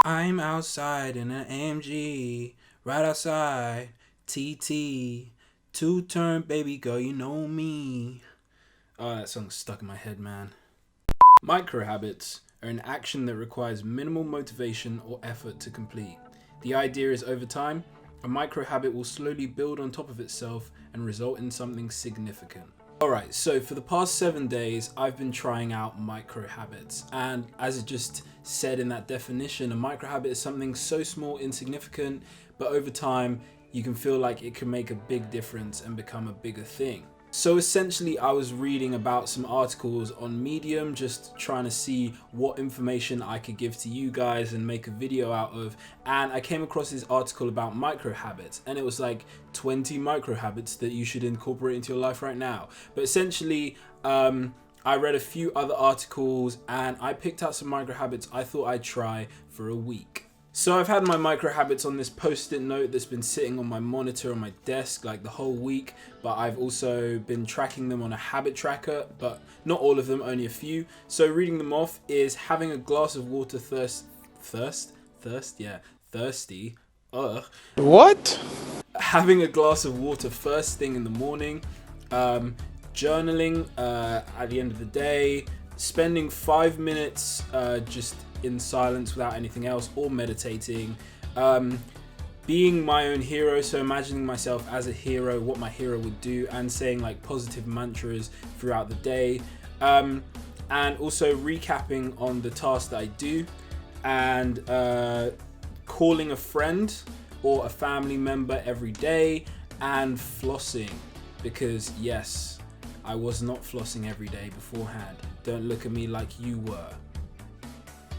I'm outside in an AMG, right outside, TT, two-turn baby girl, you know me. Oh, that song's stuck in my head, man. Microhabits are an action that requires minimal motivation or effort to complete. The idea is over time, a microhabit will slowly build on top of itself and result in something significant. Alright, so for the past 7 days, I've been trying out microhabits, and as it just said in that definition, a microhabit is something so small, insignificant, but over time, you can feel like it can make a big difference and become a bigger thing. So essentially, I was reading about some articles on Medium, just trying to see what information I could give to you guys and make a video out of, and I came across this article about microhabits, and it was like 20 microhabits that you should incorporate into your life right now. But essentially, I read a few other articles and I picked out some microhabits I thought I'd try for a week. So I've had my microhabits on this post-it note that's been sitting on my monitor on my desk like the whole week, but I've also been tracking them on a habit tracker, but not all of them, only a few. So reading them off is having a glass of water thirsty. Ugh. What? Having a glass of water first thing in the morning, journaling at the end of the day, spending 5 minutes just in silence without anything else, or meditating, being my own hero, so imagining myself as a hero, what my hero would do, and saying like positive mantras throughout the day, and also recapping on the tasks that I do, and calling a friend or a family member every day, and flossing, because yes, I was not flossing every day beforehand. Don't look at me like you were.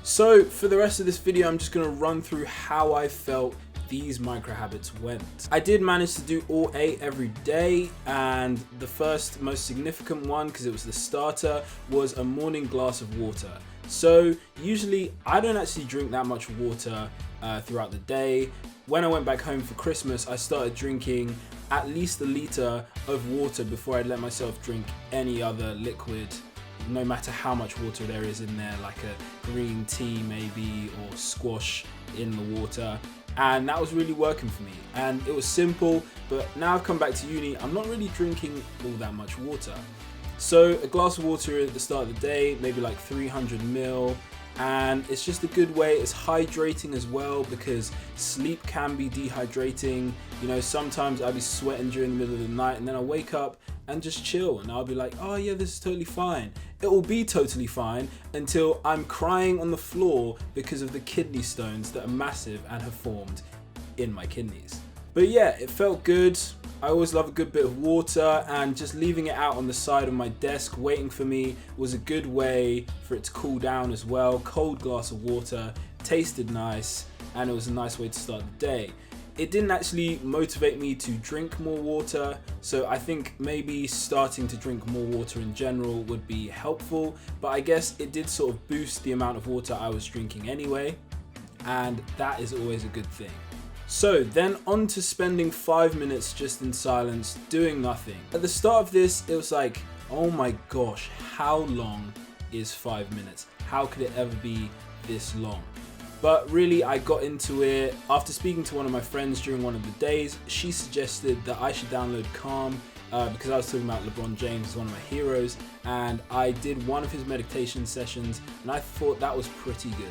So for the rest of this video, I'm just going to run through how I felt these microhabits went. I did manage to do all 8 every day, and the first most significant one, because it was the starter, was a morning glass of water. So usually I don't actually drink that much water throughout the day. When I went back home for Christmas, I started drinking at least 1 liter of water before I'd let myself drink any other liquid, no matter how much water there is in there, like a green tea maybe, or squash in the water. And that was really working for me, and it was simple. But now I've come back to uni, I'm not really drinking all that much water. So a glass of water at the start of the day, maybe like 300 ml, and it's just a good way. It's hydrating as well, because sleep can be dehydrating. You know, sometimes I'll be sweating during the middle of the night, and then I'll wake up and just chill, and I'll be like, oh yeah, this is totally fine. It will be totally fine until I'm crying on the floor because of the kidney stones that are massive and have formed in my kidneys. But yeah, it felt good. I always love a good bit of water, and just leaving it out on the side of my desk waiting for me was a good way for it to cool down as well. Cold glass of water, tasted nice, and it was a nice way to start the day. It didn't actually motivate me to drink more water, so I think maybe starting to drink more water in general would be helpful, but I guess it did sort of boost the amount of water I was drinking anyway, and that is always a good thing. So then on to spending 5 minutes just in silence, doing nothing. At the start of this, it was like, oh my gosh, how long is 5 minutes? How could it ever be this long? But really, I got into it after speaking to one of my friends during one of the days. She suggested that I should download Calm, because I was talking about LeBron James as one of my heroes, and I did one of his meditation sessions, and I thought that was pretty good.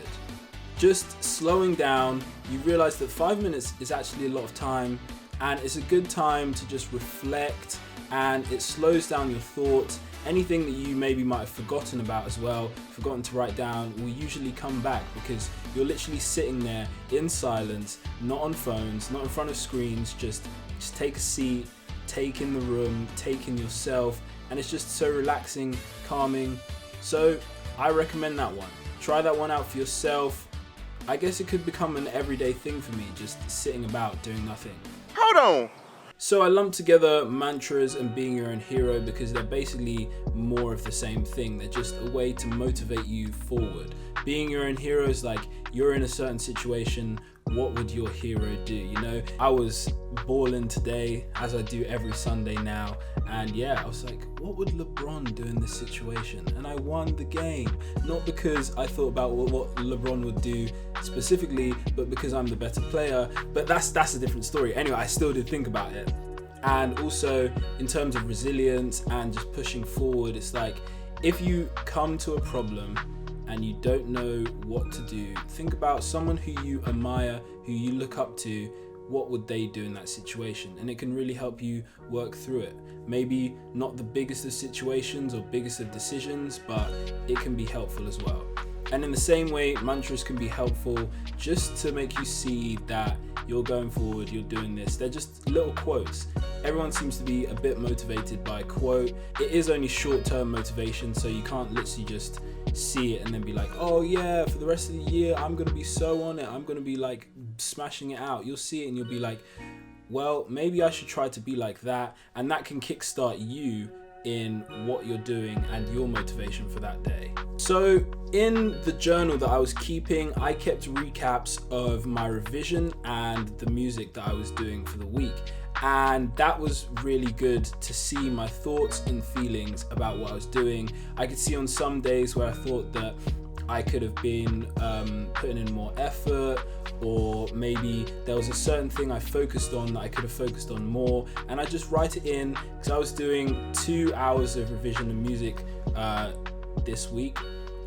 Just slowing down, you realize that 5 minutes is actually a lot of time, and it's a good time to just reflect, and it slows down your thoughts. Anything that you maybe might have forgotten about as well, forgotten to write down, will usually come back, because you're literally sitting there in silence, not on phones, not in front of screens, just take a seat, take in the room, take in yourself, and it's just so relaxing, calming. So I recommend that one. Try that one out for yourself. I guess it could become an everyday thing for me, just sitting about doing nothing. Hold on. So I lumped together mantras and being your own hero because they're basically more of the same thing. They're just a way to motivate you forward. Being your own hero is like you're in a certain situation, what would your hero do? You know, I was balling today, as I do every Sunday now, and yeah, I was like, what would LeBron do in this situation? And I won the game, not because I thought about what LeBron would do specifically, but because I'm the better player. But that's a different story. Anyway, I still did think about it. And also in terms of resilience and just pushing forward, it's like, if you come to a problem and you don't know what to do, think about someone who you admire, who you look up to. What would they do in that situation? And it can really help you work through it. Maybe not the biggest of situations or biggest of decisions, but it can be helpful as well. And in the same way, mantras can be helpful just to make you see that you're going forward, you're doing this. They're just little quotes. Everyone seems to be a bit motivated by a quote. It is only short-term motivation, so you can't literally just see it and then be like, oh yeah, for the rest of the year, I'm going to be so on it. I'm going to be like smashing it out. You'll see it and you'll be like, well, maybe I should try to be like that. And that can kickstart you in what you're doing and your motivation for that day. So in the journal that I was keeping, I kept recaps of my revision and the music that I was doing for the week. And that was really good to see my thoughts and feelings about what I was doing. I could see on some days where I thought that I could have been putting in more effort, or maybe there was a certain thing I focused on that I could have focused on more, and I just write it in, because I was doing 2 hours of revision and music this week.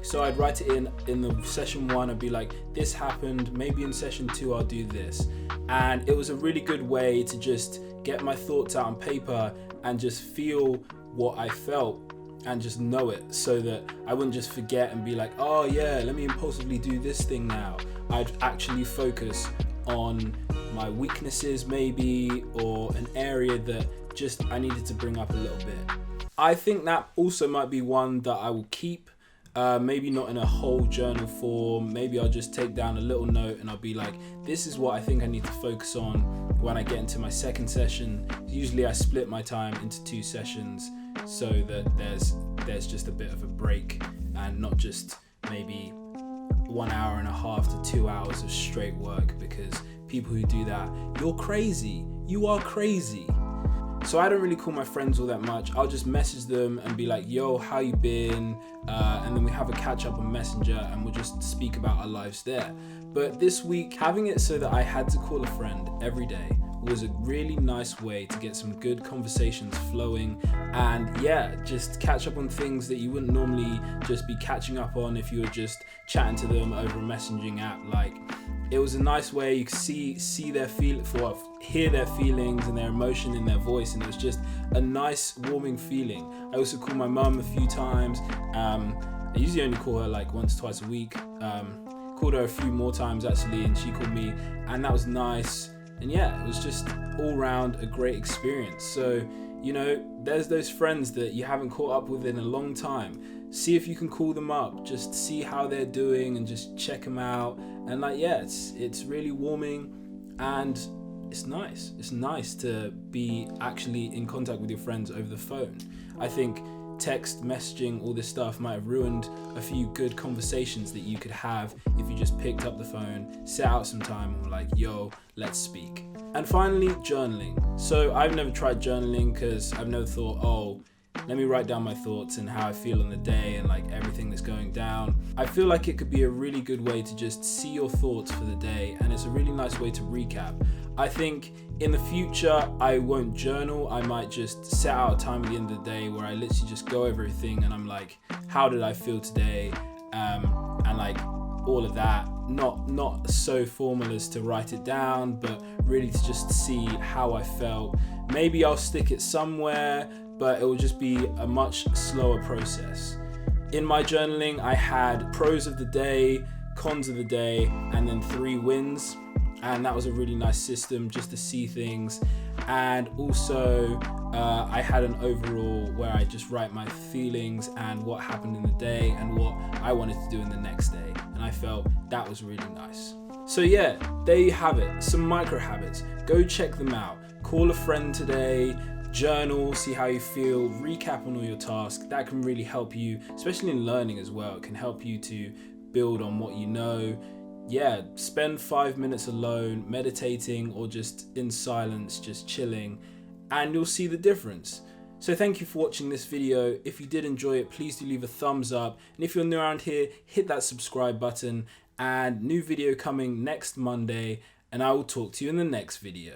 So I'd write it in the session 1, I'd be like, this happened, maybe in session 2 I'll do this. And it was a really good way to just get my thoughts out on paper and just feel what I felt and just know it, so that I wouldn't just forget and be like, oh yeah, let me impulsively do this thing now. I'd actually focus on my weaknesses maybe, or an area that just I needed to bring up a little bit. I think that also might be one that I will keep. Maybe not in a whole journal form. Maybe I'll just take down a little note and I'll be like, this is what I think I need to focus on when I get into my second session. Usually I split my time into 2 sessions so that there's just a bit of a break, and not just maybe 1.5 hours to 2 hours of straight work, because people who do that, you're crazy. You are crazy. So I don't really call my friends all that much. I'll just message them and be like, yo, how you been? And then we have a catch up on Messenger and we'll just speak about our lives there. But this week, having it so that I had to call a friend every day was a really nice way to get some good conversations flowing, and yeah, just catch up on things that you wouldn't normally just be catching up on if you were just chatting to them over a messaging app. Like, it was a nice way you could see their hear their feelings and their emotion in their voice, and it was just a nice warming feeling. I also called my mum a few times. I usually only call her like once, twice a week. Called her a few more times actually, and she called me, and that was nice. And yeah, it was just all round a great experience. So, you know, there's those friends that you haven't caught up with in a long time. See if you can call them up, just see how they're doing and just check them out. And like, yeah, it's really warming and it's nice. It's nice to be actually in contact with your friends over the phone. I think text messaging, all this stuff might have ruined a few good conversations that you could have if you just picked up the phone, set out some time and were like, yo, let's speak. And finally, journaling. So I've never tried journaling because I've never thought, oh, let me write down my thoughts and how I feel on the day and like everything that's going down. I feel like it could be a really good way to just see your thoughts for the day, and it's a really nice way to recap. I think in the future, I won't journal. I might just set out a time at the end of the day where I literally just go over everything and I'm like, how did I feel today? And like all of that. Not so formal as to write it down, but really to just see how I felt. Maybe I'll stick it somewhere, but it will just be a much slower process. In my journaling, I had pros of the day, cons of the day, and then 3 wins. And that was a really nice system just to see things. And also I had an overall where I just write my feelings and what happened in the day and what I wanted to do in the next day. And I felt that was really nice. So yeah, there you have it. Some micro habits. Go check them out. Call a friend today. Journal, see how you feel, recap on all your tasks. That can really help you, especially in learning as well. It can help you to build on what you know. yeah, spend 5 minutes alone meditating or just in silence, just chilling, and you'll see the difference. So thank you for watching this video. If you did enjoy it, please do leave a thumbs up, and if you're new around here, hit that subscribe button. And new video coming next Monday, and I will talk to you in the next video.